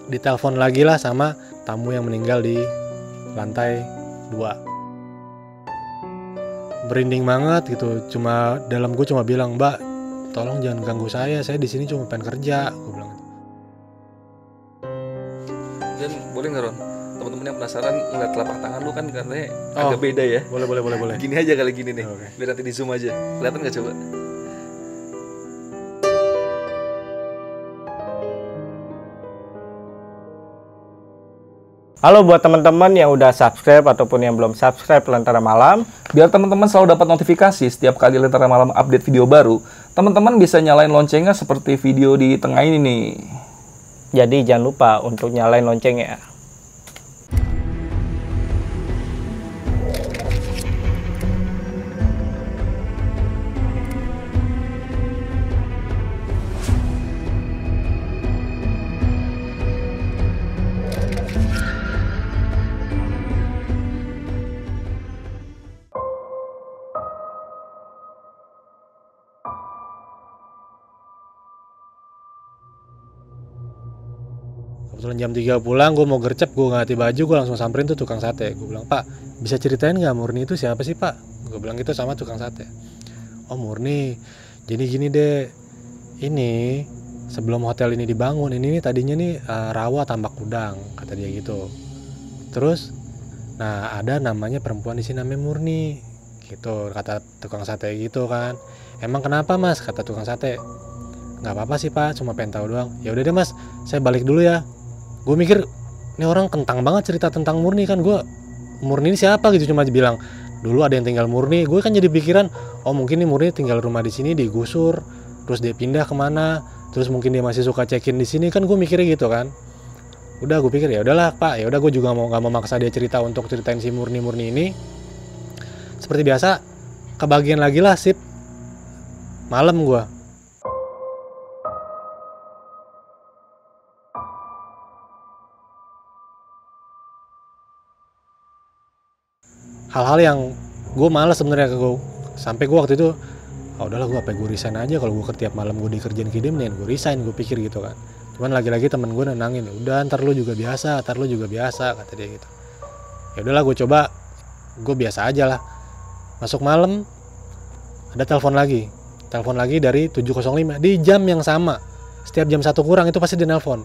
ditelepon lagi lah sama tamu yang meninggal di lantai 2. Merinding banget gitu. Cuma dalam gue cuma bilang, "Mbak, tolong jangan ganggu saya di sini cuma pengen kerja," gue bilang. Dan boleh nggak Ron, teman-teman yang penasaran ngeliat telapak tangan lu kan katanya agak beda ya. Boleh. Gini aja kali gini nih. Oke. Biar nanti di zoom aja. Kelihatan nggak coba? Halo buat teman-teman yang udah subscribe ataupun yang belum subscribe Lentera Malam. Biar teman-teman selalu dapat notifikasi setiap kali Lentera Malam update video baru, teman-teman bisa nyalain loncengnya seperti video di tengah ini nih. Jadi jangan lupa untuk nyalain loncengnya. Kebetulan jam 3 pulang, gue mau gercep, gue ganti baju, gue langsung samperin tuh tukang sate. Gue bilang, "Pak, bisa ceritain nggak Murni itu siapa sih, Pak?" Gue bilang gitu sama tukang sate. "Oh, Murni, jadi gini deh, ini sebelum hotel ini dibangun, ini nih tadinya nih rawa tambak udang," kata dia gitu. Terus, nah ada namanya perempuan di sini namanya Murni, gitu kata tukang sate gitu kan. "Emang kenapa Mas?" kata tukang sate. "Nggak apa-apa sih Pak, cuma pengen tahu doang." "Ya udah deh Mas, saya balik dulu ya." Gue mikir ini orang kentang banget cerita tentang Murni kan. Gue, Murni ini siapa gitu, cuma bilang dulu ada yang tinggal Murni. Gue kan jadi pikiran, oh mungkin nih Murni tinggal rumah di sini digusur, terus dia pindah kemana, terus mungkin dia masih suka check-in di sini kan. Gue mikirnya gitu kan. Udah gue pikir ya udahlah Pak, ya udah gue juga nggak mau maksa dia cerita untuk ceritain si Murni ini. Seperti biasa kebagian lagi lah sip malam gue. Hal-hal yang gue malas sebenarnya sampai gue waktu itu, udahlah gue resign aja. Kalau gue tiap malam gue dikerjain kayak gue resign, gue pikir gitu kan. Cuman lagi-lagi temen gue nenangin, udah ntar lu juga biasa kata dia gitu. Ya udahlah gue coba, gue biasa aja lah. Masuk malam ada telepon lagi dari 705 di jam yang sama. Setiap jam 1 kurang itu pasti dia nelpon.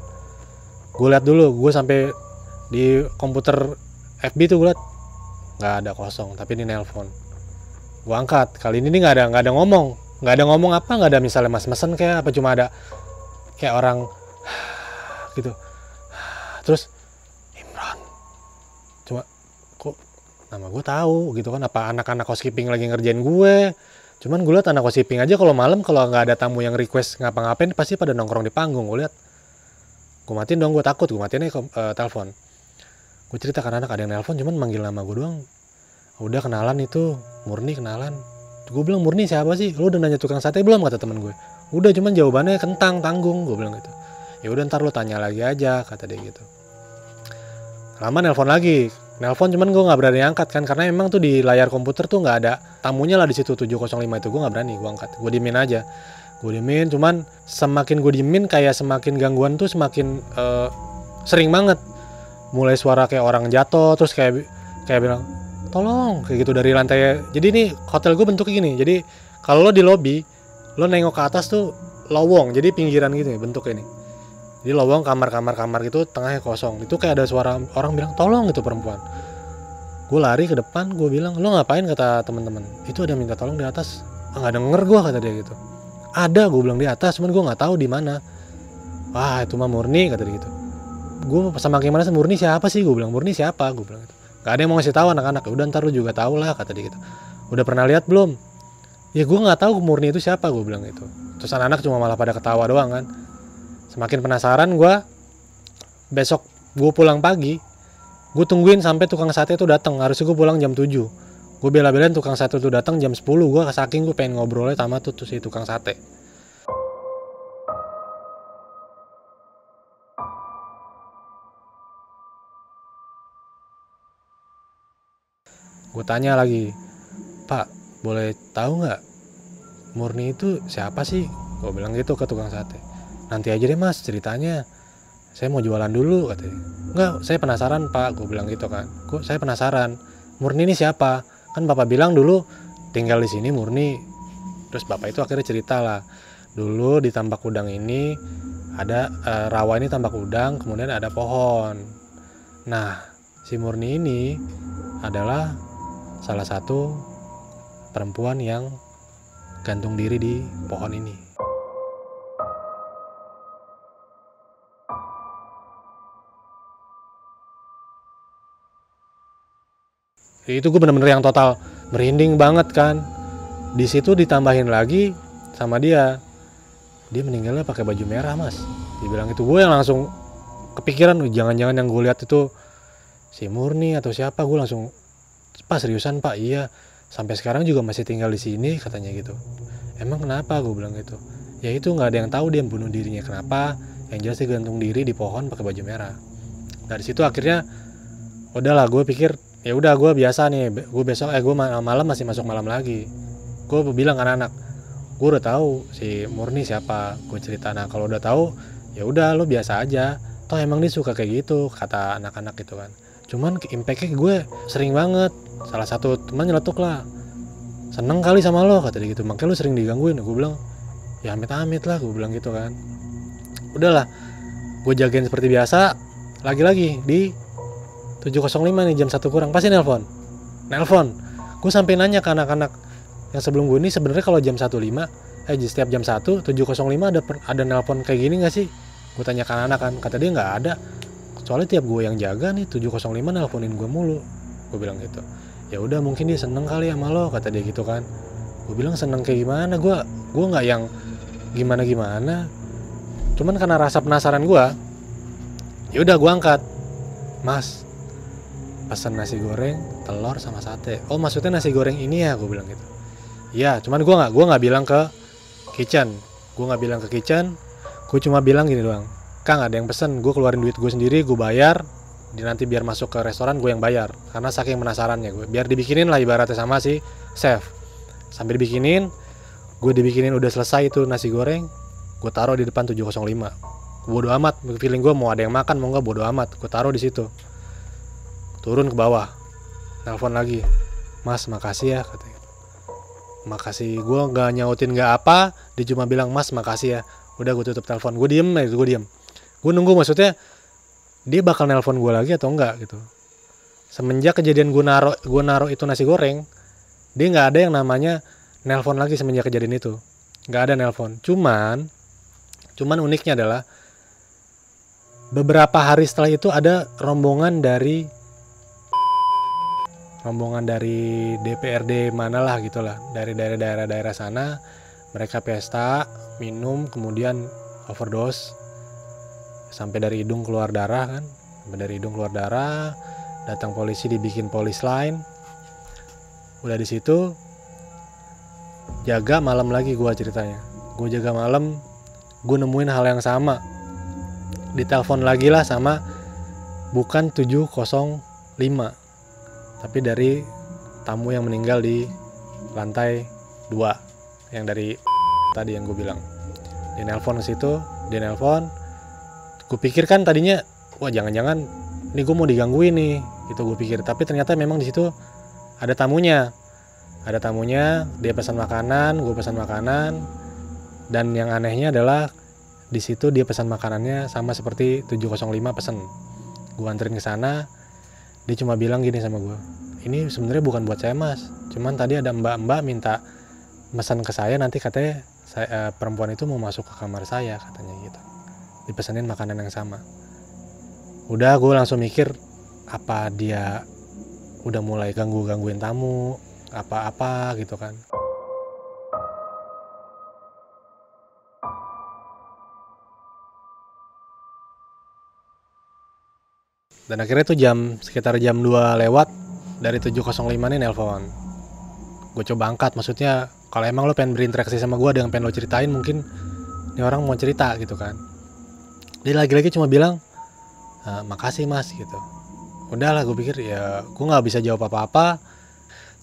Gue lihat dulu, gue sampai di komputer FB tuh gue liat nggak ada, kosong, tapi ini nelpon. Gue angkat, kali ini nggak ada ngomong apa, nggak ada misalnya mesen kayak apa, cuma ada kayak orang gitu. Terus Imran, cuma kok nama gue tahu gitu kan, apa anak-anak housekeeping lagi ngerjain gue. Cuman gue liat anak housekeeping aja kalau malam kalau nggak ada tamu yang request ngapa-ngapain pasti pada nongkrong di panggung. Gue liat, gue matiin dong, gue takut, gue matiin aja telepon. Gue cerita kan anak ada yang nelpon, cuman manggil nama gue doang. Udah kenalan itu, Murni kenalan. Gue bilang, "Murni siapa sih? Lu udah nanya tukang sate belum?" kata temen gue. "Udah, cuman jawabannya kentang, tanggung," gue bilang gitu. "Ya udah ntar lu tanya lagi aja," kata dia gitu. Lama nelpon lagi, cuman gue nggak berani angkat kan, karena emang tuh di layar komputer tuh nggak ada tamunya lah di situ 705 itu. Gue nggak berani, gue angkat, gue diemin aja. Gue diemin, cuman semakin gue diemin kayak semakin gangguan tuh semakin sering banget. Mulai suara kayak orang jatuh, terus kayak bilang tolong kayak gitu dari lantai. Jadi ini hotel gue bentuknya gini, jadi kalau lo di lobby lo nengok ke atas tuh lowong, jadi pinggiran gitu ya bentuknya ini. Jadi lowong, kamar gitu, tengahnya kosong. Itu kayak ada suara orang bilang tolong gitu, perempuan. Gue lari ke depan, gue bilang, "Lo ngapain?" kata teman-teman. "Itu ada minta tolong di atas." Nggak denger gue, kata dia gitu. "Ada," gue bilang, "di atas, cuman gue nggak tahu di mana." "Wah itu mah Murni," kata dia gitu. Gue sama gimana sih, "Murni siapa sih?" gue bilang, "Murni siapa?" gue bilang gitu. "Gak ada yang mau ngasih tahu anak-anak." "Udah ntar lu juga tahu lah," kata dia gitu. "Udah pernah lihat belum?" "Ya gue nggak tahu Murni itu siapa," gue bilang gitu. Terus anak-anak cuma malah pada ketawa doang kan. Semakin penasaran gue. Besok gue pulang pagi, gue tungguin sampai tukang sate itu datang. Harusnya gue pulang jam 7. Gue bela-belain tukang sate itu datang jam 10. Gue saking gue pengen ngobrolnya sama tuh si tukang sate. Gue tanya lagi, "Pak, boleh tahu nggak Murni itu siapa sih?" Gue bilang gitu ke tukang sate. "Nanti aja deh Mas ceritanya. Saya mau jualan dulu katanya. Enggak, saya penasaran Pak, gue bilang gitu kan. Saya penasaran, Murni ini siapa? Kan Bapak bilang dulu tinggal di sini Murni. Terus Bapak itu akhirnya cerita lah, dulu di Tambak Udang ini ada rawa ini tambak udang, kemudian ada pohon. Nah, si Murni ini adalah salah satu perempuan yang gantung diri di pohon ini. Itu gue bener-bener yang total merinding banget kan. Di situ ditambahin lagi sama dia meninggalnya pakai baju merah mas. Dibilang itu, gue yang langsung kepikiran, jangan-jangan yang gue lihat itu si Murni atau siapa. Gue langsung, Pak seriusan Pak? Iya, sampai sekarang juga masih tinggal di sini katanya gitu. Emang kenapa? Gue bilang gitu. Ya itu nggak ada yang tahu dia bunuh dirinya kenapa. Yang jelas dia gantung diri di pohon pakai baju merah. Dari situ akhirnya udahlah, gue pikir ya udah gue biasa nih, gue besok gue malam masih masuk malam lagi. Gue bilang ke anak-anak, gue udah tahu si Murni siapa, gue cerita. Nah kalau udah tahu ya udah lo biasa aja, toh emang dia suka kayak gitu, kata anak-anak gitu kan. Cuman impactnya gue sering banget, salah satu teman nyeletuk lah, seneng kali sama lo kata dia gitu, makanya lo sering digangguin. Gue bilang ya amit-amit lah, gue bilang gitu kan. Udahlah, gue jagain seperti biasa. Lagi-lagi di 7.05 nih, jam 1 kurang pasti nelpon. Gue sampai nanya ke anak-anak yang sebelum gue ini, sebenarnya kalau jam 1.05 setiap jam 1 7.05 ada nelpon kayak gini nggak sih? Gue tanya ke anak kan, kata dia nggak ada. Soalnya tiap gue yang jaga nih 7.05 nelponin gue mulu. Gue bilang gitu. Ya udah mungkin dia seneng kali sama lo, kata dia gitu kan. Gue bilang seneng kayak gimana? Gue nggak yang gimana. Cuman karena rasa penasaran gue, ya udah gue angkat. Mas, pesan nasi goreng, telur sama sate. Oh maksudnya nasi goreng ini ya? Gue bilang gitu. Iya, cuman gue nggak bilang ke kitchen. Gue cuma bilang gini doang, Kang ada yang pesen, gue keluarin duit gue sendiri, gue bayar. Nanti biar masuk ke restoran gue yang bayar. Karena saking penasarannya gue, biar dibikinin lah ibaratnya sama si chef. Sambil dibikinin udah selesai itu nasi goreng, gue taruh di depan 7.05. Bodo amat, feeling gue mau ada yang makan mau nggak bodo amat, gue taruh di situ. Turun ke bawah, telepon lagi, Mas makasih ya katanya. Makasih, gue nggak nyautin nggak apa, dia cuma bilang Mas makasih ya. Udah gue tutup telepon, gue diem. Gue nunggu maksudnya dia bakal nelpon gue lagi atau enggak gitu. Semenjak kejadian gue naro itu nasi goreng, dia nggak ada yang namanya nelpon lagi semenjak kejadian itu, nggak ada nelpon. Cuman uniknya adalah beberapa hari setelah itu ada rombongan dari DPRD manalah gitulah, dari daerah sana. Mereka pesta, minum, kemudian overdose sampai dari hidung keluar darah kan. Datang polisi, dibikin polis line. Udah di situ jaga malam lagi gue ceritanya. Gue jaga malam, gue nemuin hal yang sama. Ditelepon lagi lah sama, bukan 7.05, tapi dari tamu yang meninggal di lantai 2 yang dari tadi yang gue bilang. Dia nelpon ke situ, gue pikir kan tadinya wah jangan-jangan ini gue mau digangguin nih gitu gue pikir, tapi ternyata memang di situ ada tamunya. Dia pesan makanan, gue pesan makanan, dan yang anehnya adalah di situ dia pesan makanannya sama seperti 7.05 pesan. Gue anterin ke sana, dia cuma bilang gini sama gue, ini sebenarnya bukan buat saya mas, cuman tadi ada mbak minta pesan ke saya, nanti katanya perempuan itu mau masuk ke kamar saya katanya gitu, dipesanin makanan yang sama. Udah gue langsung mikir, apa dia udah mulai gangguin tamu apa gitu kan. Dan akhirnya tuh sekitar jam 2 lewat dari 7.05 nih nelpon. Gue coba angkat, maksudnya kalau emang lo pengen berinteraksi sama gue, ada yang pengen lo ceritain, mungkin ini orang mau cerita gitu kan. Dia lagi-lagi cuma bilang makasih mas gitu. Udahlah, gue pikir ya gue nggak bisa jawab apa-apa.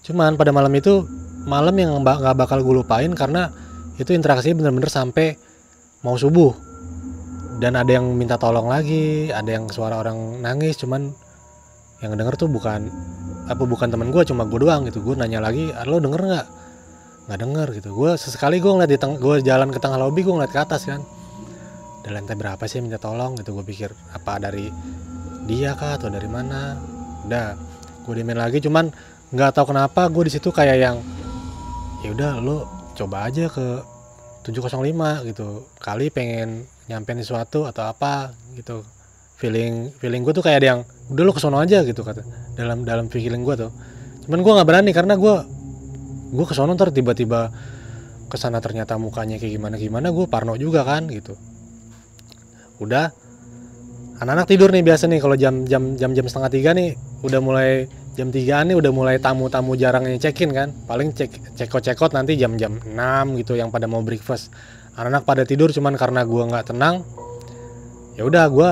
Cuman pada malam itu, malam yang nggak bakal gue lupain, karena itu interaksinya bener-bener sampai mau subuh. Dan ada yang minta tolong lagi, ada yang suara orang nangis, cuman yang denger tuh bukan temen gue, cuma gue doang gitu. Gue nanya lagi, lo denger nggak denger gitu. Gue sesekali gue ngeliat gue jalan ke tengah lobi, gue ngeliat ke atas kan, dari lantai berapa sih minta tolong gitu. Gue pikir apa dari dia kah atau dari mana. Udah gue diemin lagi, cuman nggak tahu kenapa gue di situ kayak yang ya udah lo coba aja ke 705 gitu, kali pengen nyampein sesuatu atau apa gitu. Feeling gue tuh kayak ada yang udah lo kesono aja gitu kata, dalam feeling gue tuh. Cuman gue nggak berani karena gue kesono ntar tiba-tiba kesana ternyata mukanya kayak gimana gue parno juga kan gitu. Udah anak-anak tidur nih biasa nih kalau jam 2:30 nih udah mulai, jam 3 nih udah mulai tamu-tamu jarang yang check-in kan, paling cekot nanti jam 6 gitu yang pada mau breakfast. Anak-anak pada tidur, cuman karena gue nggak tenang ya udah gue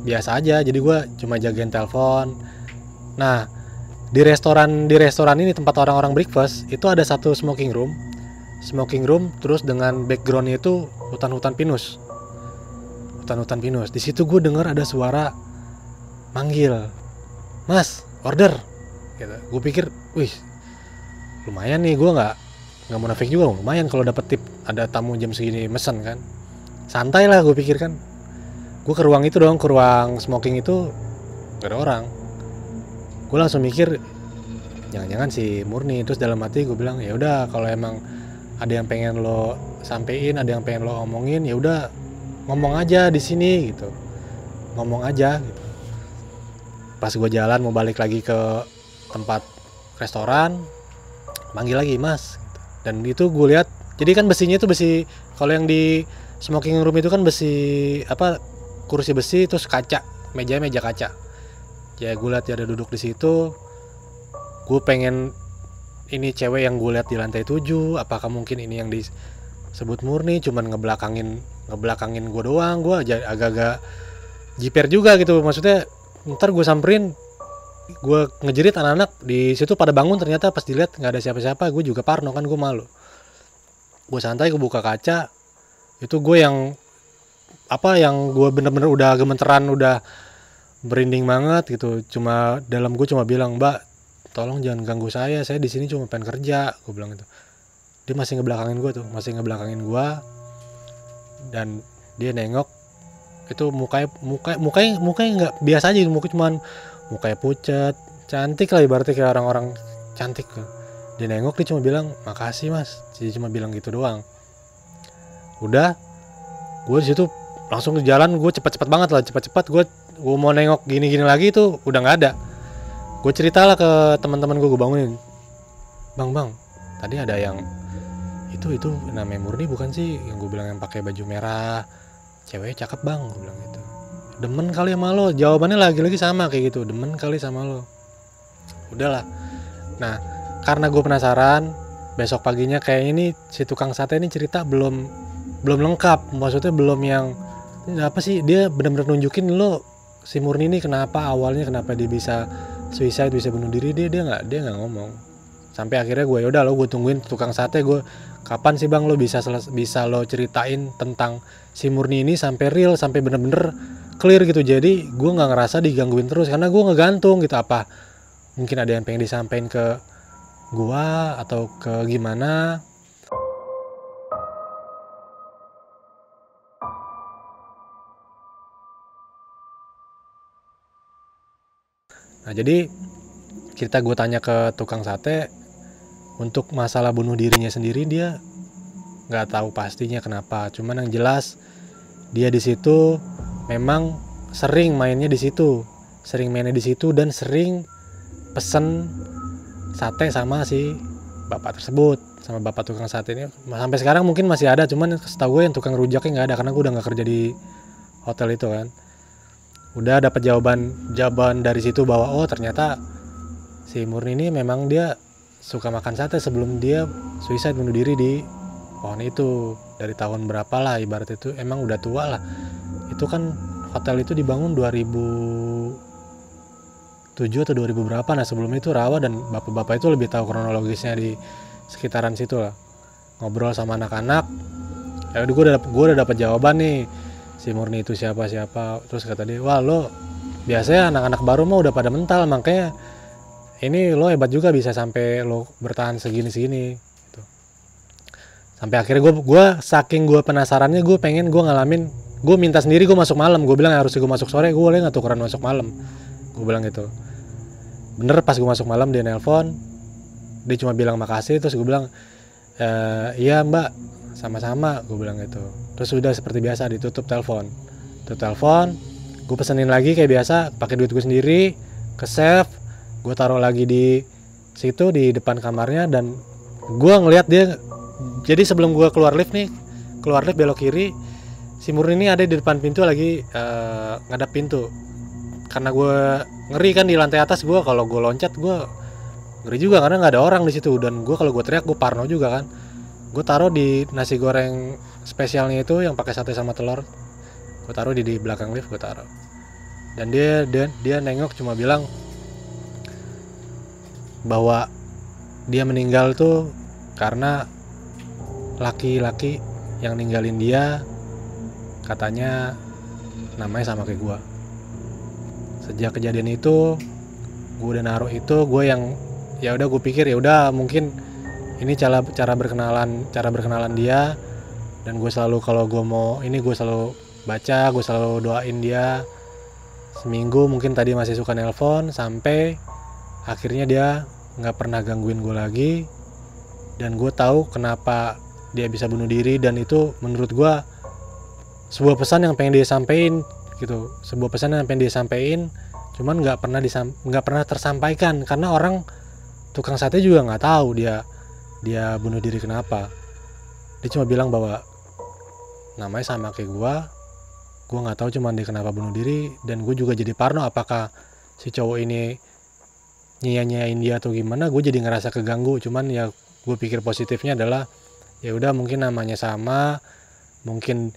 biasa aja, jadi gue cuma jagain telepon. Nah di restoran ini tempat orang-orang breakfast itu ada satu smoking room terus dengan backgroundnya itu hutan pinus. Di situ gue dengar ada suara manggil, "Mas, order." Gitu. Gue pikir, wih, lumayan nih, gue nggak munafik juga, lumayan kalau dapet tip ada tamu jam segini mesen kan. Santai lah gue pikir kan. Gue ke ruang itu dong, ke ruang smoking itu gak ada orang. Gue langsung mikir, jangan-jangan si Murni. Terus dalam hati gue bilang, ya udah kalau emang ada yang pengen lo sampein, ada yang pengen lo omongin, ya udah ngomong aja di sini gitu, ngomong aja gitu. Pas gue jalan mau balik lagi ke tempat restoran, manggil lagi, "Mas," gitu. Dan itu gue lihat, jadi kan besinya itu besi, kalau yang di smoking room itu kan besi apa, kursi besi terus kaca, meja kaca. Ya gue lihat dia ada duduk di situ. Gue pengen ini cewek yang gue lihat di lantai 7, apakah mungkin ini yang disebut Murni, cuman ngebelakangin gue doang. Gue agak-agak jiper juga gitu, maksudnya ntar gue samperin, gue ngejerit anak-anak di situ pada bangun, ternyata pas dilihat nggak ada siapa-siapa. Gue juga parno kan, gue malu. Gue santai, gue buka kaca, itu gue yang gue bener-bener udah gemeteran, udah merinding banget gitu. Cuma dalam gue cuma bilang, "Mbak, tolong jangan ganggu saya di sini cuma pengen kerja," gue bilang gitu. Dia masih ngebelakangin gue dan dia nengok, itu mukanya nggak biasa aja, mukanya pucat, cantik lah, ibaratnya kayak orang-orang cantik. Dia nengok, dia cuma bilang, "Makasih Mas," dia cuma bilang gitu doang. Udah, gue di situ langsung ke jalan, gue cepet gue mau nengok gini lagi itu udah nggak ada. Gue ceritalah ke teman-teman gue bangunin, bang tadi ada yang itu namanya Murni bukan sih, yang gue bilang yang pakai baju merah, ceweknya cakep bang, gue bilang gitu. "Demen kali sama lo," jawabannya lagi sama kayak gitu, "demen kali sama lo." Udahlah. Nah karena gue penasaran, besok paginya kayak ini si tukang sate ini cerita belum lengkap, maksudnya belum yang apa sih, dia benar-benar nunjukin lo si Murni ini kenapa dia bisa suicide, bisa bunuh diri. Dia nggak ngomong sampai akhirnya gue, yaudah lo gue tungguin tukang sate, gue kapan sih bang lo bisa lo ceritain tentang si Murni ini sampai real, sampai bener-bener clear gitu. Jadi gue nggak ngerasa digangguin terus, karena gue ngegantung gitu, apa mungkin ada yang pengen disampaikan ke gue atau ke gimana. Nah jadi kita gue tanya ke tukang sate, untuk masalah bunuh dirinya sendiri dia nggak tahu pastinya kenapa. Cuman yang jelas dia di situ memang sering mainnya di situ dan sering pesen sate sama si bapak tersebut, sama bapak tukang sate ini. Sampai sekarang mungkin masih ada, cuman setahu gue yang tukang rujaknya nggak ada, karena gue udah nggak kerja di hotel itu kan. Udah dapat jawaban dari situ bahwa oh ternyata si Murni ini memang dia suka makan sate sebelum dia suicide, bunuh diri di pohon itu. Dari tahun berapa lah, ibarat itu emang udah tua lah. Itu kan hotel itu dibangun 2007 atau 2000 berapa. Nah sebelum itu rawa, dan bapak-bapak itu lebih tahu kronologisnya di sekitaran situ lah. Ngobrol sama anak-anak, ya gue udah dapet jawaban nih. si Murni itu siapa. Terus kata dia, wah lo biasanya anak-anak baru mah udah pada mental, makanya ini lo hebat juga bisa sampai lo bertahan segini gitu. Sampai akhirnya gue saking gue penasarannya, gue pengen gue ngalamin, gue minta sendiri gue masuk malam. Gue bilang harus gue masuk sore, gue boleh nggak tukeran masuk malam, gue bilang gitu. Bener, pas gue masuk malam dia nelpon, dia cuma bilang makasih. Terus gue bilang iya mbak, sama-sama, gue bilang gitu. Terus udah seperti biasa ditutup telepon, gue pesenin lagi kayak biasa pakai duit gue sendiri, ke save, gue taruh lagi di situ di depan kamarnya. Dan gue ngelihat dia, jadi sebelum gue keluar lift belok kiri, si Murni ini ada di depan pintu lagi ngadap pintu. Karena gue ngeri kan di lantai atas, gue kalau gue loncat gue ngeri juga karena nggak ada orang di situ. Dan gue kalau gue teriak gue parno juga kan. Gue taruh di nasi goreng spesialnya itu yang pakai sate sama telur, gue taruh di belakang lift, gue taruh. Dan dia nengok cuma bilang bahwa dia meninggal tuh karena laki-laki yang ninggalin dia katanya namanya sama kayak gue. Sejak kejadian itu gue udah naruh itu, gue yang ya udah gue pikir ya udah mungkin ini cara berkenalan dia. Dan gue selalu kalau gue mau ini gue selalu baca, gue selalu doain dia. Seminggu mungkin tadi masih suka nelpon, sampai akhirnya dia nggak pernah gangguin gue lagi. Dan gue tahu kenapa dia bisa bunuh diri, dan itu menurut gue sebuah pesan yang pengen dia sampein gitu, cuman nggak pernah tersampaikan karena orang tukang sate juga nggak tahu dia bunuh diri kenapa. Dia cuma bilang bahwa namanya sama kayak gue nggak tahu cuman dia kenapa bunuh diri. Dan gue juga jadi parno, apakah si cowok ini nyanyain dia atau gimana. Gue jadi ngerasa keganggu. Cuman ya gue pikir positifnya adalah ya udah mungkin namanya sama, mungkin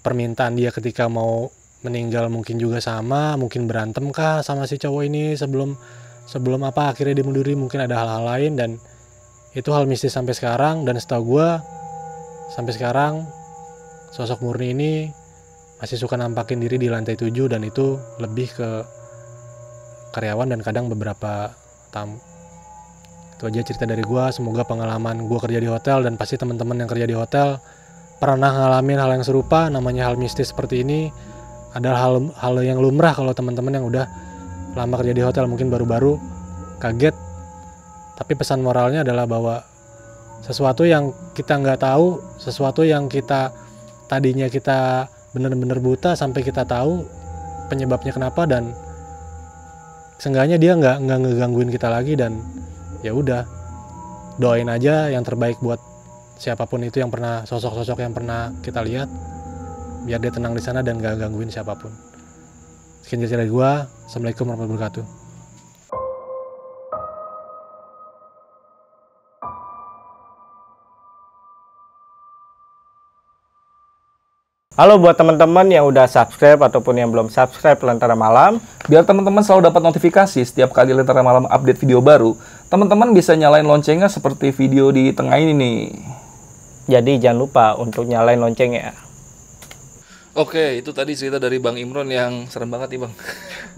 permintaan dia ketika mau meninggal mungkin juga sama, mungkin berantem kah sama si cowok ini sebelum apa akhirnya dia bunuh diri, mungkin ada hal-hal lain. Dan itu hal mistis sampai sekarang. Dan setahu gue sampai sekarang sosok Murni ini masih suka nampakin diri di lantai 7, dan itu lebih ke karyawan dan kadang beberapa tamu. Itu aja cerita dari gue. Semoga pengalaman gue kerja di hotel, dan pasti teman-teman yang kerja di hotel pernah ngalamin hal yang serupa, namanya hal mistis seperti ini. Adalah hal yang lumrah kalau teman-teman yang udah lama kerja di hotel mungkin baru-baru kaget. Tapi pesan moralnya adalah bahwa sesuatu yang kita nggak tahu, sesuatu yang kita tadinya kita bener-bener buta, sampai kita tahu penyebabnya kenapa, dan seenggaknya dia nggak ngegangguin kita lagi. Dan ya udah, doain aja yang terbaik buat siapapun itu yang pernah, sosok-sosok yang pernah kita lihat, biar dia tenang di sana dan nggak gangguin siapapun. Sekian cerita dari gua. Assalamualaikum warahmatullahi wabarakatuh. Halo buat teman-teman yang udah subscribe ataupun yang belum subscribe Lentera Malam. Biar teman-teman selalu dapat notifikasi setiap kali Lentera Malam update video baru, teman-teman bisa nyalain loncengnya seperti video di tengah ini nih. Jadi jangan lupa untuk nyalain loncengnya. Oke, itu tadi cerita dari Bang Imron yang serem banget nih Bang.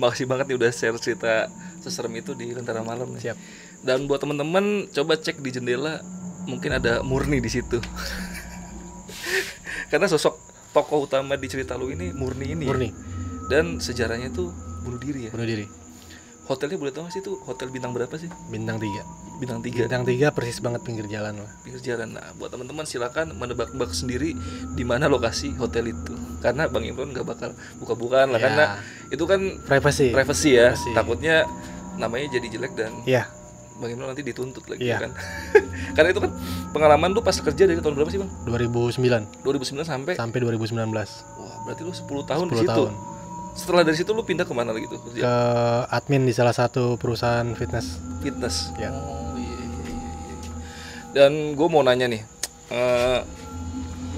Makasih banget nih udah share cerita seserem itu di Lentera Malam nih. Siap. Dan buat teman-teman coba cek di jendela, mungkin ada Murni di situ. Karena sosok tokoh utama di cerita lu ini Murni ini. Murni. Ya? Dan sejarahnya tuh bunuh diri ya. Bunuh diri. Hotelnya boleh tahu nggak sih itu hotel bintang berapa sih? Bintang 3. Bintang 3. Bintang 3 persis banget pinggir jalan lah. Pinggir jalan. Nah, buat teman-teman silakan menebak-nebak sendiri di mana lokasi hotel itu. Karena Bang Imron nggak bakal buka-bukaan lah, Ya. karena itu kan Privacy ya. Privacy. Takutnya namanya jadi jelek dan Iya. Bang Imron nanti dituntut lagi Iya. kan. Karena itu kan pengalaman lu pas kerja dari tahun berapa sih, Bang? 2009 2009 sampai 2019. wah, berarti lu 10 tahun di 10 situ. tahun. Setelah dari situ lu pindah kemana lagi tuh kerja? Ke admin di salah satu perusahaan fitness. Fitness. Ya. Oh iya. Dan gue mau nanya nih,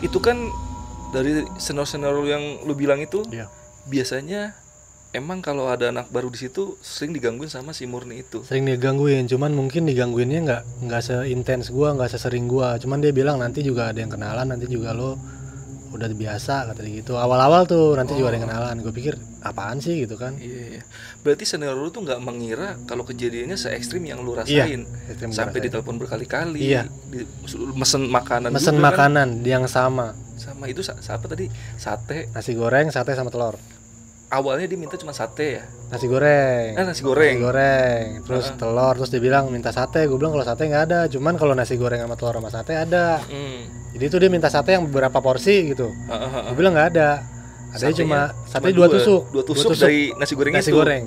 itu kan dari senior-senior yang lu bilang itu, Iya. biasanya emang kalau ada anak baru di situ sering digangguin sama si Murni itu. Sering digangguin, cuman mungkin digangguinnya nggak seintens gua, nggak sesering gua. Cuman dia bilang nanti juga ada yang kenalan, nanti juga lo udah biasa kata dia gitu. Awal-awal tuh nanti juga ada yang kenalan. Gue pikir apaan sih gitu kan. Iya. Berarti senior lu tuh nggak mengira kalau kejadiannya se ekstrim yang lu Iya, rasain. ekstrim Sampai gua rasain. ditelepon berkali-kali. Iya. Mesen makanan Mesen juga makanan yang sama, kan. Sama itu siapa tadi? Sate. nasi goreng, sate sama telur. Awalnya dia minta cuma sate ya. Nasi goreng. Nasi goreng. Nasi goreng, terus telur, terus dia bilang minta sate. Gue bilang kalau sate nggak ada, cuman kalau nasi goreng sama telur sama sate ada. Jadi itu dia minta sate yang beberapa porsi gitu. Gue bilang nggak ada. Ada cuma sate dua tusuk. Dua tusuk dari nasi goreng nasi itu. goreng.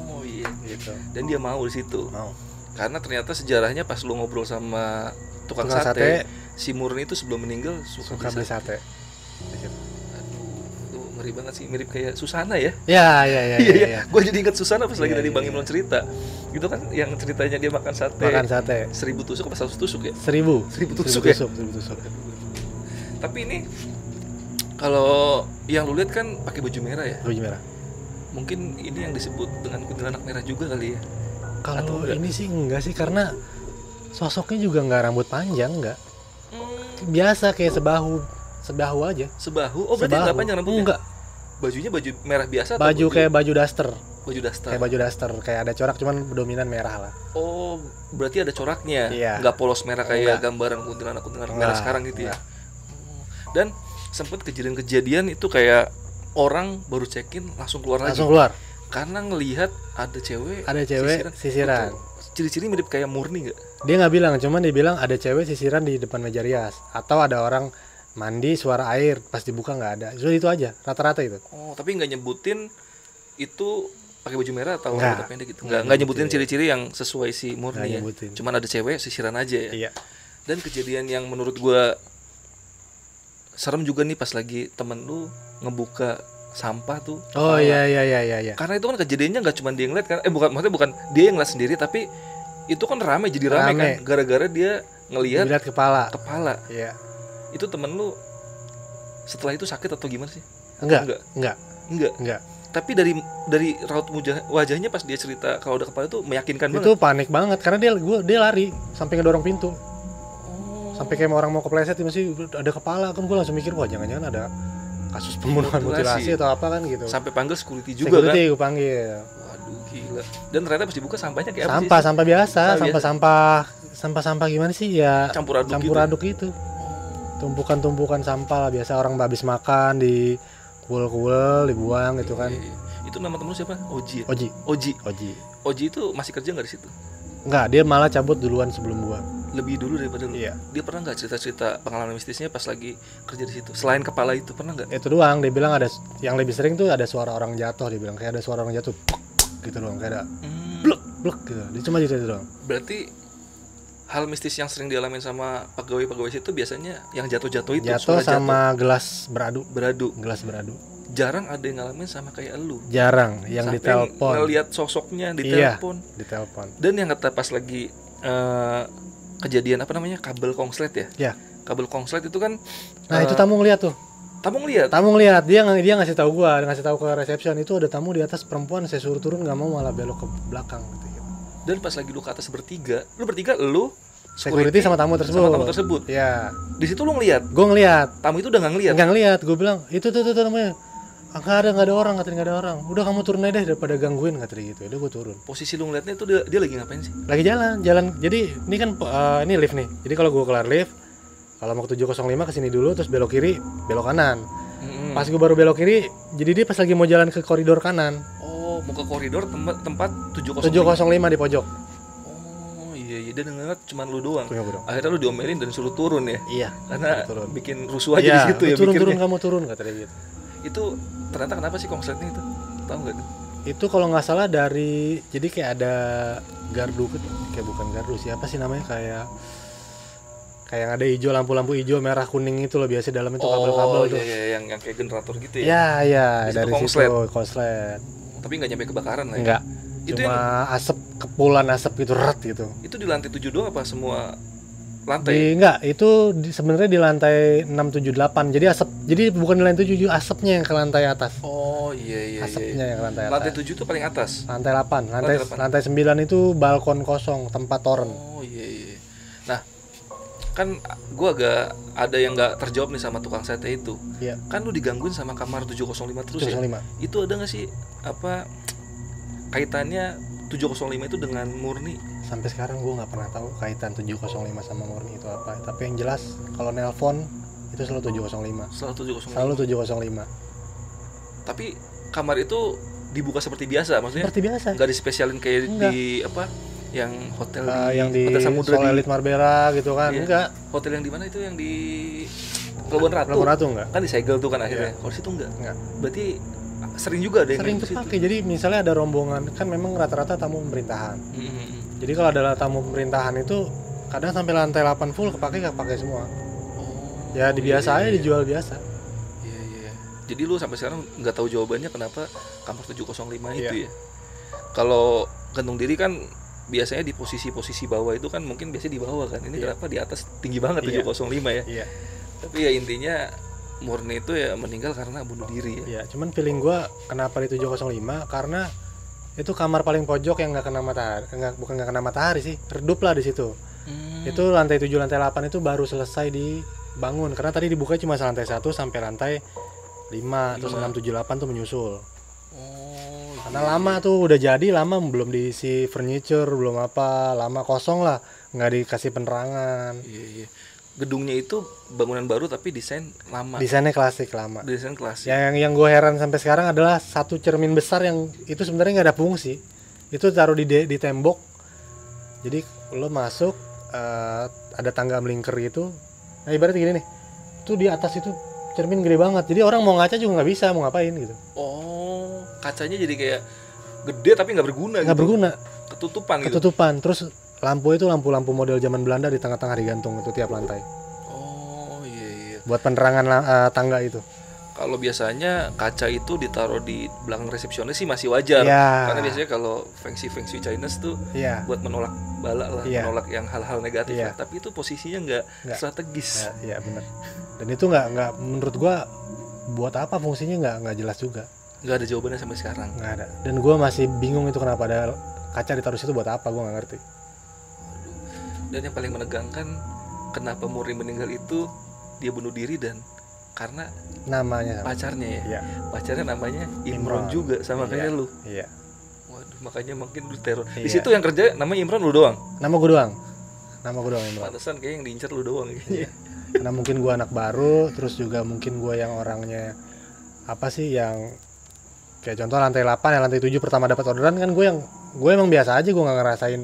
Oh iya. Gitu. Dan dia mau di situ. Mau. Karena ternyata sejarahnya pas lu ngobrol sama tukang Tukang sate, sate, si Murni itu sebelum meninggal suka beli beli sate. sate. Di situ. Itu ngeri banget sih, mirip kayak Susana ya. Ya. Iya. Gue jadi ingat Susana pas lagi Iya, tadi iya, Bang Imron cerita. Gitu kan yang ceritanya dia makan sate. Makan sate. 1000 tusuk apa 100 tusuk ya? 1000 tusuk ya? 1000 tusuk. Tapi ini kalau yang lu lihat kan pakai baju merah ya. Baju merah. Mungkin ini yang disebut dengan kuntilanak merah juga kali ya. Atau Kalau enggak? ini sih enggak sih, karena sosoknya juga nggak rambut panjang, enggak. Biasa kayak sebahu aja. Sebahu. Oh berarti nggak panjang rambutnya? Enggak. Bajunya baju merah biasa atau Baju kayak baju daster. baju daster? Kayak baju daster, kayak ada corak cuman dominan merah lah. Oh, berarti ada coraknya. Iya. Nggak polos merah kayak Enggak. gambaran kuntilanak merah Enggak, sekarang gitu ya. enggak. Dan sempat kejadian-kejadian itu kayak orang baru check-in langsung keluar Langsung lagi. keluar. Karena ngelihat ada cewek Sisiran. Itu ciri-ciri mirip kayak Murni nggak? Dia nggak bilang, cuman dia bilang ada cewek sisiran di depan meja rias, atau ada orang mandi suara air pas dibuka nggak ada. Itu aja, rata-rata itu. Oh, tapi nggak nyebutin itu pakai baju merah atau Nggak. rambut pendek gitu. Nggak Nggak nyebutin nyebutin. ciri-ciri yang sesuai si Murni Nggak ya. nyebutin. Cuman ada cewek sisiran aja ya. Iya. Dan kejadian yang menurut gua serem juga nih pas lagi temen lu ngebuka sampah tuh. Oh kepala. iya. Karena itu kan kejadiannya nggak cuma dia yang ngeliat kan, maksudnya bukan dia yang ngeliat sendiri, tapi itu kan rame jadi rame kan, gara-gara dia ngelihat Lihat kepala. Iya. Itu temen lu setelah itu sakit atau gimana sih? Enggak. Tapi dari raut wajahnya pas dia cerita kalau ada kepala itu meyakinkan Itu banget. panik banget karena dia lari sampai ngedorong pintu. Oh. Sampai kayak orang mau kepleset masih ada kepala, kan gue langsung mikir wah jangan-jangan ada kasus pembunuhan mutilasi atau apa kan gitu. Sampai panggil security juga Security kan. gue panggil. Waduh gila. Dan ternyata pas dibuka sampahnya kayak apa sih? Sampah biasa, Sampah sampah gimana sih ya? Campur aduk gitu. Tumpukan sampah lah, biasa orang habis makan di kuel dibuang gitu kan. Itu nama temen lu siapa? Oji. Ya? Oji Oji itu masih kerja nggak di situ? enggak, dia malah cabut duluan sebelum gua. Lebih dulu daripada lu. Iya. Dia pernah nggak cerita-cerita pengalaman mistisnya pas lagi kerja di situ? Selain kepala itu pernah nggak? Itu doang, dia bilang ada yang lebih sering tuh ada suara orang jatuh, dia bilang kayak ada suara orang jatuh gitu doang, kayak ada blek gitu. Dia cuma gitu doang. Berarti hal mistis yang sering dialamin sama pegawai-pegawai situ biasanya yang jatuh-jatuh itu Jatuh suara sama gelas beradu. gelas beradu. Jarang ada yang ngalamin sama kayak elu. Jarang yang Sampai ditelepon. ngelihat sosoknya di Iya, telepon. ditelepon. Dan yang kata pas lagi kejadian apa namanya kabel kongslet ya? Ya. Kabel kongslet itu kan. Nah, itu tamu ngeliat tuh. Tamu ngeliat. Tamu ngeliat, dia ngasih tahu gua, ngasih tahu ke resepsion itu ada tamu di atas perempuan, saya suruh turun nggak mau malah belok ke belakang gitu. Dan pas lagi lu ke atas bertiga, lu Security sama tamu tersebut. Ya. Di situ lu ngeliat. Gua ngeliat. Tamu itu udah nggak ngeliat. Nggak ngeliat, gua bilang itu tuh namanya. Nggak ada orang, katanya nggak ada orang. Udah kamu turun aja deh daripada gangguin, katanya gitu. Udah gua turun. Posisi lu ngeliatnya itu dia lagi ngapain sih? Lagi jalan. Jadi ini kan ini lift nih. Jadi kalau gua kelar lift, kalau mau ke 705 ke sini dulu, terus belok kiri, belok kanan. Pas gua baru belok kiri, jadi dia pas lagi mau jalan ke koridor kanan. Oh, mau ke koridor tempat 705. 705 di pojok. Oh iya, dan ngeliat cuma lu doang. Punya gua dong. Akhirnya lu diomelin dan suruh turun ya. Iya. Karena turun. bikin rusuh aja Iya, di situ ya turun mikirnya. kamu turun, kata dia gitu. Itu ternyata kenapa sih kongsletnya itu? Tahu nggak tuh? Itu kalau nggak salah dari, jadi kayak ada gardu, kayak bukan gardu, siapa sih namanya, kayak yang ada hijau, lampu-lampu hijau, merah, kuning itu loh, biasa dalam itu kabel-kabel tuh. Iya, yang kayak generator gitu ya. Iya, Di situ dari konslet. situ konslet. Tapi nggak nyampe kebakaran lah ya. Enggak. Itu Cuma asap, kepulan asap gitu, ret gitu. Itu di lantai 7 doang apa semua lantai? Enggak, itu sebenarnya di lantai 6, 7, 8. Jadi asap, jadi bukan di lantai 7, asapnya yang ke lantai atas. Oh iya. Asapnya yang ke lantai atas. Lantai 7 itu paling atas. Lantai 8. Lantai 8. Lantai 9 itu balkon kosong, tempat toren. Oh iya. Nah, kan gue agak ada yang nggak terjawab nih sama tukang sate itu. Iya. Kan lu digangguin sama kamar 705 terus 705. ya. Itu ada nggak sih apa kaitannya 705 itu dengan Murni? Sampai sekarang gue nggak pernah tahu kaitan 705 sama Murni itu apa. Tapi yang jelas kalau nelpon itu selalu 705. Selalu 705. Selalu 705. Tapi kamar itu dibuka seperti biasa, maksudnya? Seperti biasa. Nggak dispesialin kayak Enggak. di apa? Yang hotel Yang di Hotel Samudra Sol Elite Marbella gitu kan. Iya. Enggak. Hotel yang di mana itu yang di Pelabuhan Ratu? Pelabuhan Ratu enggak. Kan disegel tuh kan akhirnya. Kalau situ enggak. Berarti Sering juga ada yang sering main ke situ. kepake. Jadi misalnya ada rombongan kan memang rata-rata tamu pemerintahan. Jadi kalau ada tamu pemerintahan itu kadang sampai lantai 8 full kepake semua. Ya dibiasa aja dijual biasa. Iya. Jadi lu sampai sekarang nggak tahu jawabannya kenapa kamar 705 itu Iya. ya. Kalau gantung diri kan biasanya di posisi bawah itu kan mungkin biasanya di bawah kan. Ini kenapa di atas tinggi banget 705 ya. Iya. Tapi ya intinya Murni itu ya meninggal karena bunuh diri ya. Iya, cuman feeling gua kenapa di 705 karena itu kamar paling pojok yang nggak kena matahari, bukan nggak kena matahari sih, redup lah di situ. Itu lantai 7 lantai 8 itu baru selesai dibangun karena tadi dibuka cuma lantai 1 sampai lantai 5. Terus 6 7 8 tuh menyusul. Karena lama tuh udah jadi, lama belum diisi furniture, belum apa, lama kosong lah, nggak dikasih penerangan. Iya. Gedungnya itu bangunan baru tapi desain lama. Desainnya klasik lama. Desain klasik. Yang gue heran sampai sekarang adalah satu cermin besar yang itu sebenarnya nggak ada fungsi. Itu taruh di tembok. Jadi lo masuk ada tangga melingkar gitu. Nah ibaratnya gini nih. Itu di atas itu cermin gede banget. Jadi orang mau ngaca juga nggak bisa, mau ngapain gitu. Oh, kacanya jadi kayak gede tapi nggak berguna. Nggak gitu. berguna. Ketutupan. Terus lampu itu lampu lampu model zaman Belanda di tengah-tengah digantung itu tiap lantai. Oh iya. Buat penerangan tangga itu. Kalau biasanya kaca itu ditaruh di belakang resepsionis sih masih wajar. Ya. Karena biasanya kalau feng shui Chinese tuh Iya. buat menolak bala lah, Iya. menolak yang hal-hal negatif. Iya. Tapi itu posisinya nggak strategis. Iya benar. Dan itu nggak menurut gua buat apa fungsinya nggak jelas juga. Nggak ada jawabannya sampai sekarang. Nggak ada. Dan gua masih bingung itu kenapa ada kaca ditaruh situ buat apa, gua nggak ngerti. Dan yang paling menegangkan kenapa Murni meninggal itu dia bunuh diri dan karena Namanya sama. pacarnya ya. Iya. Pacarnya namanya Imron juga sama kayak lu. Iya. Waduh, makanya mungkin lu teror. Di Iya. situ yang kerja namanya Imron lu doang. Nama gua doang Imron. Pantesan kayak yang diincar lu doang kayaknya. Iya. Karena mungkin gua anak baru, terus juga mungkin gua yang orangnya apa sih yang kayak contoh lantai 8 ya lantai 7 pertama dapat orderan kan gue emang biasa aja, gue nggak ngerasain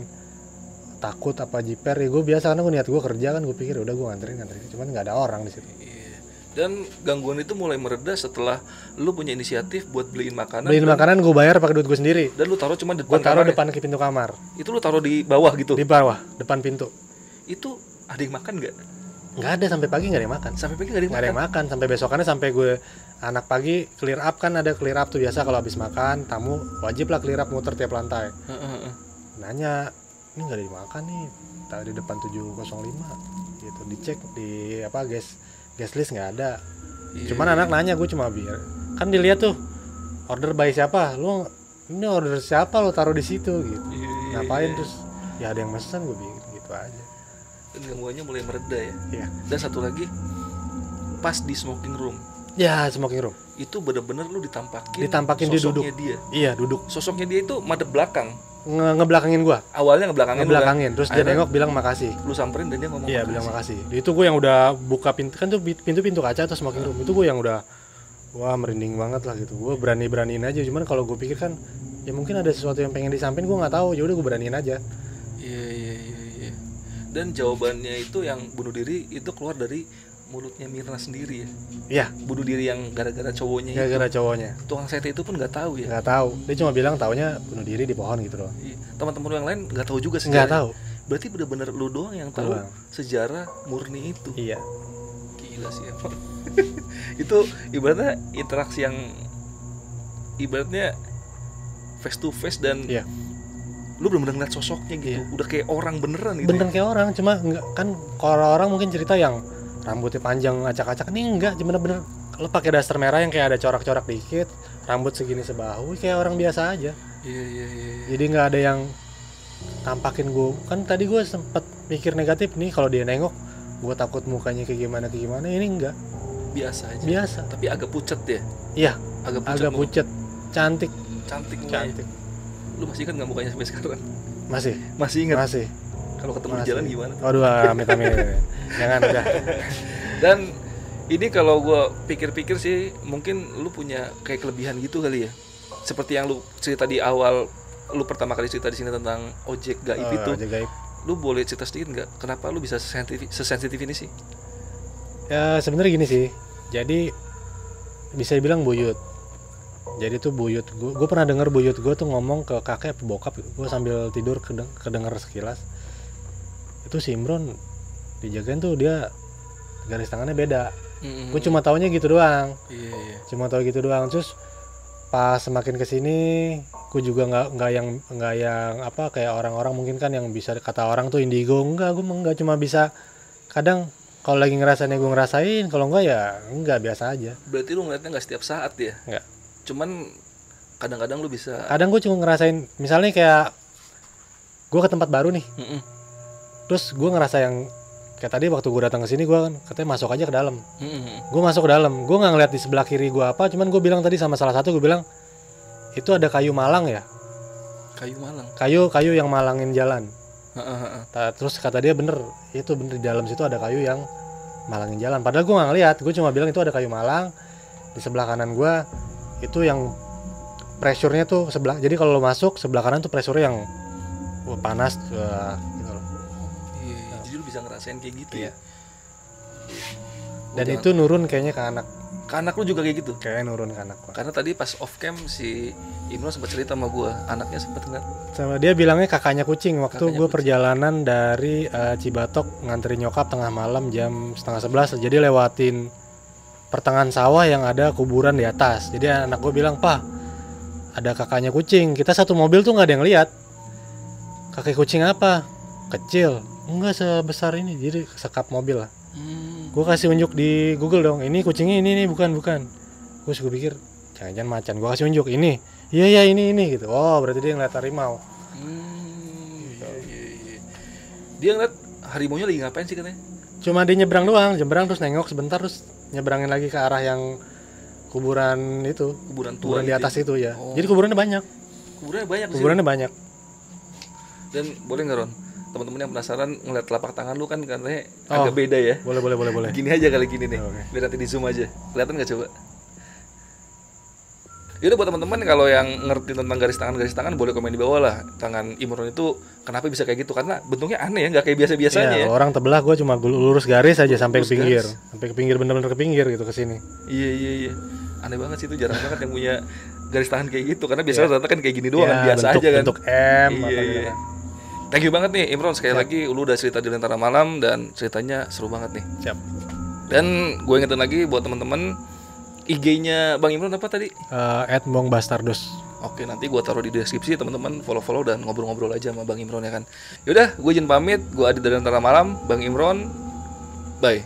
takut apa jiper ya, gue biasa karena gue niat gue kerja kan, gue pikir udah gue nganterin cuman nggak ada orang di situ. Dan gangguan itu mulai mereda setelah lu punya inisiatif buat beliin makanan Gue bayar pakai duit gue sendiri, dan lu taruh cuma di gue depan taruh kamar depan ke pintu kamar, ya? Itu lu taruh di bawah gitu? di bawah depan pintu. Itu ada yang makan nggak? Nggak ada, sampai pagi nggak ada yang makan. Sampai pagi nggak ada yang Nggak ada yang makan sampai besokannya, sampai gue anak pagi clear up kan, ada clear up tuh biasa kalau habis makan tamu wajib lah clear up muter tiap lantai. Nanya, ini nggak ada yang makan nih, tahu di depan 705 gitu, dicek di apa gas list nggak ada. Cuman anak nanya, gue cuma biar kan dilihat tuh order by siapa, lu ini order siapa lo taruh di situ gitu. Ngapain terus ya ada yang pesan, gue bilang gitu aja. Dan gangguannya mulai mereda ya. Iya. Dan satu lagi pas di smoking room. Ya, smoking room. Itu bener-bener lu ditampakin dia duduk. dia. Iya, duduk. Sosoknya dia itu madep belakang. Ngebelakangin gua. Awalnya ngebelakangin. Terus dia nengok bilang makasih. Lu samperin dan dia ngomong Iya, bilang makasih. Itu gue yang udah buka pintu kan tuh pintu kaca tuh smoking room. Itu gue yang udah wah merinding banget lah gitu. Gue beraniin aja. Cuman kalau gue pikir kan ya mungkin ada sesuatu yang pengen disampaikan, gue nggak tahu. Ya udah gue beraniin aja. Iya. Dan jawabannya itu yang bunuh diri itu keluar dari mulutnya Mirna sendiri ya. Iya. Bunuh diri yang gara-gara cowoknya itu. Gara-gara cowoknya. Tukang sate itu pun nggak tahu ya. Nggak tahu. Dia cuma bilang taunya bunuh diri di pohon gitu loh. Iya. Teman-teman lu yang lain nggak tahu juga sejarah. Nggak tahu. Berarti bener-bener lu doang yang tahu sejarah Murni itu. Iya. Gila sih emang. Itu ibaratnya interaksi yang ibaratnya face to face dan Iya. lu bener-bener ngeliat sosoknya gitu. Iya. Udah kayak orang beneran gitu. Beneran kayak orang, cuma enggak kan kalau orang mungkin cerita yang rambutnya panjang acak-acak, ini enggak, bener-bener lo pakai daster merah yang kayak ada corak-corak dikit, rambut segini sebahu, kayak orang biasa aja. Iya. Jadi nggak ada yang tampakin gue. Kan tadi gue sempet mikir negatif nih, kalau dia nengok gue takut mukanya kayak gimana, ini enggak, Biasa aja. biasa. Tapi agak pucet ya. Iya, Agak pucet. agak pucet, cantik, Cantik mukanya. cantik. Lu masih ingat nggak mukanya sampai sekarang? Masih, Masih ingat. masih. Kalau ketemu di Masih. jalan gimana? Aduh, amit amit. Jangan udah. Dan ini kalau gue pikir-pikir sih, mungkin lu punya kayak kelebihan gitu kali ya. Seperti yang lu cerita di awal, lu pertama kali cerita di sini tentang ojek gaib itu. Ojek gaib. Lu boleh cerita sedikit nggak? Kenapa lu bisa sesensitif ini sih? Ya sebenarnya gini sih. Jadi bisa dibilang buyut. Jadi tuh buyut gue pernah denger buyut gue tuh ngomong ke kakek bokap, gue sambil tidur kedenger sekilas. Itu si Imron dijagain tuh dia garis tangannya beda. Gue cuma taunya gitu doang. Iya. Cuma tahu gitu doang. Terus pas semakin kesini gue juga nggak yang apa kayak orang-orang mungkin kan yang bisa kata orang tuh indigo. Enggak, gue enggak, cuma bisa kadang kalau lagi ngerasain ya gue ngerasain, kalau enggak ya enggak, biasa aja. Berarti lu ngeliatnya nggak setiap saat ya? Enggak. Cuman kadang-kadang lu bisa. Kadang gue cuma ngerasain, misalnya kayak gue ke tempat baru nih, Mm-mm. terus gue ngerasa yang kayak tadi waktu gue datang ke sini, gue kan katanya masuk aja ke dalam. Mm-mm. Gue masuk ke dalam, gue nggak ngeliat di sebelah kiri gue apa, cuman gue bilang tadi sama salah satu, gue bilang itu ada kayu malang ya, Kayu malang. kayu yang malangin jalan. Heeh. Terus kata dia bener di dalam situ ada kayu yang malangin jalan. Padahal gue nggak ngeliat, gue cuma bilang itu ada kayu malang di sebelah kanan gue, itu yang pressure-nya tuh sebelah. Jadi kalau lo masuk sebelah kanan tuh pressure yang panas gitu loh. Iya, jadi lu bisa ngerasain kayak gitu Iya. ya. Dan Jangan- itu nurun kayaknya ke anak, ke anak lu juga kayak gitu. kayaknya nurun ke anak gua. Karena tadi pas off cam si Imron sempat cerita sama gua, anaknya sempat ngeliat. Sama dia bilangnya kakaknya kucing. Waktu Kakaknya gue kucing. perjalanan dari Cibatok nganterin nyokap tengah malam jam 10:30, jadi lewatin pertengahan sawah yang ada kuburan di atas. Jadi anak gue bilang, "Pak, ada kakaknya kucing." Kita satu mobil tuh nggak ada yang lihat. Kakek kucing apa? Kecil. Enggak sebesar ini, jadi sekap mobil lah. Gue kasih unjuk di Google dong, ini kucingnya ini bukan. Terus gue pikir jangan-jangan macan. Gue kasih unjuk ini. Iya ini gitu. Oh berarti dia ngeliat harimau. Iya. Dia ngeliat harimaunya lagi ngapain sih katanya? Cuma dia nyebrang doang, terus nengok sebentar terus nyebrangin lagi ke arah yang kuburan itu, Kuburan tua kuburan di gitu atas ya? itu ya. Oh. Jadi kuburannya banyak. Kuburannya banyak di sini. Kuburannya banyak. Dan boleh nggak Ron? Teman-teman yang penasaran ngeliat telapak tangan lu kan katanya Oh. agak beda ya. Boleh. Gini aja kali gini nih. Oke. Biar nanti di zoom aja. Kelihatan nggak coba? Yaudah buat teman-teman kalau yang ngerti tentang garis tangan boleh komen di bawah lah. Tangan Imron itu kenapa bisa kayak gitu? Karena bentuknya aneh ya, nggak kayak biasa-biasanya Iya, ya. kalau orang tebelah gue cuma lurus garis aja sampai Lurus ke pinggir. garis. Sampai ke pinggir, bener-bener ke pinggir gitu ke sini. Iya. Aneh banget sih itu, jarang banget yang punya garis tangan kayak gitu. Karena biasanya rata-rata kan kayak gini doang kan, biasa bentuk, aja kan. bentuk M apa Iya. gitu kan. Thank you banget nih Imron, sekali lagi lu udah cerita di Lentera Malam dan ceritanya seru banget nih. Siap. Dan gue ingetin lagi buat teman-teman, IG-nya Bang Imron apa tadi? @bongbastardos. Oke, nanti gue taruh di deskripsi, teman-teman follow dan ngobrol-ngobrol aja sama Bang Imron ya kan. Yaudah, gue izin pamit, gue Adi dari Lentera Malam, Bang Imron, bye.